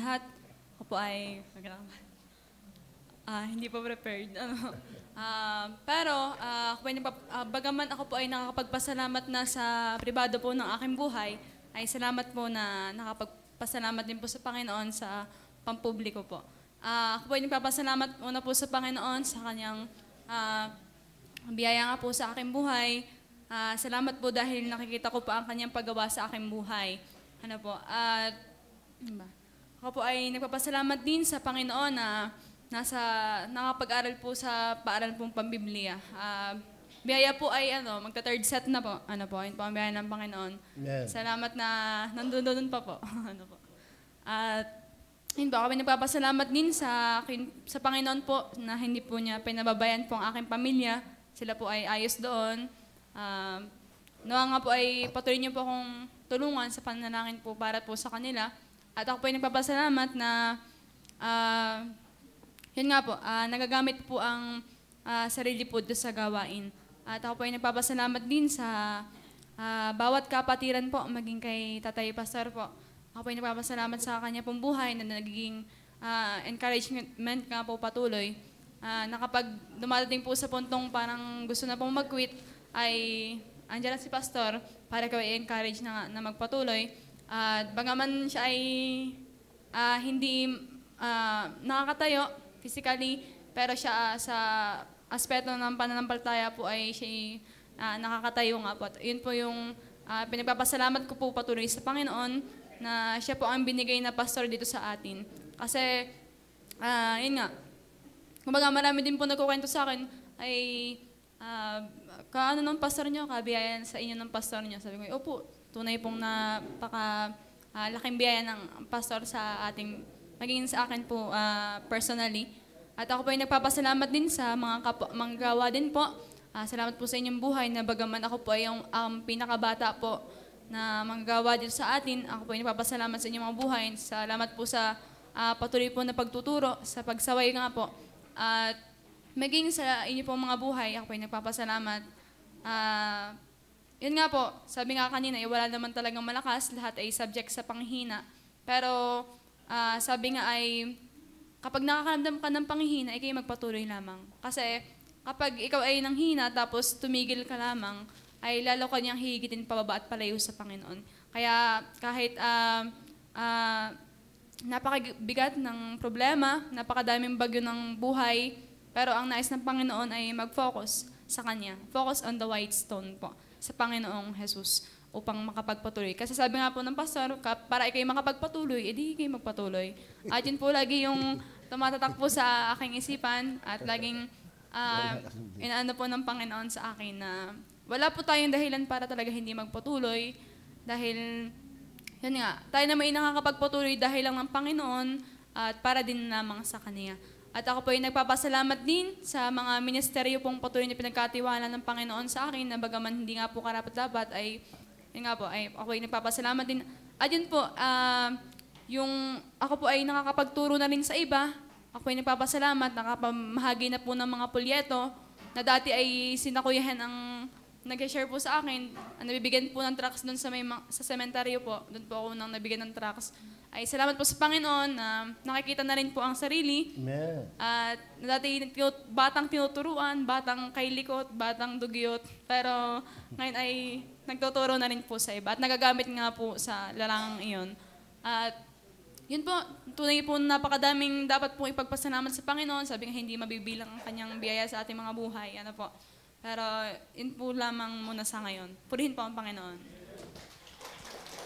lahat. Ako po ay hindi pa prepared. Ako po ay bagaman ako po ay nakakapagpasalamat na sa pribado po ng aking buhay, ay salamat po na nakapagpasalamat din po sa Panginoon sa pampubliko po. Ako po ay nagpapasalamat muna po sa Panginoon sa kanyang biyaya nga po sa aking buhay. Salamat po dahil nakikita ko pa ang kanyang paggawa sa aking buhay. Ako po ay nagpapasalamat din sa Panginoon na nakapag-aral po sa paaralan pong pambiblia. Biyaya po ay magta-third set na po. Yun po ang biyaya ng Panginoon. Amen. Salamat na nandun pa po. At yun po, ako ay nagpapasalamat din sa Panginoon po na hindi po niya pinababayan po ang aking pamilya. Sila po ay ayos doon. Nawa nga po ay patuloy niyo po akong tulungan sa panalangin po para po sa kanila. At ako po ay nagpapasalamat na yun nga po, nagagamit po ang sarili po doon sa gawain. At ako po ay nagpapasalamat din sa bawat kapatiran po, maging kay Tatay Pastor po. Ako po ay nagpapasalamat sa kanya pong buhay na nagiging encouragement nga po patuloy. Nakapag dumadating po sa puntong parang gusto na pong mag-quit, ay andyan si Pastor para kayo i-encourage na magpatuloy. At bagaman siya ay hindi nakakatayo physically, pero siya sa aspeto ng pananampalataya po ay siya nakakatayo nga po. Yun po yung pinagpapasalamat ko po patuloy sa Panginoon na siya po ang binigay na pastor dito sa atin. Kasi, yun nga, kumbaga marami din po nagkukwento sa akin ay kaano ng pastor nyo, kabiyayan sa inyo ng pastor nyo. Sabi ko, opo, tunay pong laking biyaya ng pastor sa ating, maging sa akin po personally. At ako po ay nagpapasalamat din sa mga manggagawa din po. Salamat po sa inyong buhay na bagaman ako po ay yung pinakabata po na manggagawa dito sa atin. Ako po ay nagpapasalamat sa inyong mga buhay. Salamat po sa patuloy po na pagtuturo, sa pagsaway nga po. At maging sa inyo pong mga buhay, ako po ay nagpapasalamat. Yun nga po, sabi nga kanina, wala naman talagang malakas, lahat ay subject sa panghihina. Pero sabi nga ay, kapag nakakaramdam ka ng panghihina, ay kayo magpatuloy lamang. Kasi kapag ikaw ay nanghina, tapos tumigil ka lamang, ay lalo ka niyang hihigitin pababa at palayo sa Panginoon. Kaya kahit napakabigat ng problema, napakadaming bagyo ng buhay, pero ang nais ng Panginoon ay mag-focus sa Kanya. Focus on the white stone po, sa Panginoong Jesus, upang makapagpatuloy. Kasi sabi nga po ng pastor, para kayo makapagpatuloy, edi kayo magpatuloy. At yun po lagi yung tumatatak po sa aking isipan at laging inaano po ng Panginoon sa akin na wala po tayong dahilan para talaga hindi magpatuloy dahil, yun nga, tayo naman ay nakakapagpatuloy dahil lang ng Panginoon at para din lamang sa Kanya. At ako po ay nagpapasalamat din sa mga ministeryo pong patuloy na pinagkatiwala ng Panginoon sa akin na bagaman hindi nga po karapat-dapat ay, yun nga po, ay ako ay nagpapasalamat din. At yun po, ako po ay nakakapagturo na rin sa iba. Ako ay nagpapasalamat, nakapamahagi na po ng mga pulyeto na dati ay sinakuyahan ang nag-share po sa akin. Nabibigyan po ng tracts doon sa sementaryo po. Doon po ako nang nabigyan ng tracts. Ay salamat po sa Panginoon na nakikita na rin po ang sarili. Amen. At dati batang tinuturuan, batang kailikot, batang dugyot. Pero ngayon ay nagtuturo na rin po sa iba. At nagagamit nga po sa larangang iyon. At yun po, tunay po napakadaming dapat po ipagpasalamat sa Panginoon. Sabi nga hindi mabibilang ang kanyang biyaya sa ating mga buhay. Ano po. Pero yun po lamang muna sa ngayon. Purihin po ang Panginoon.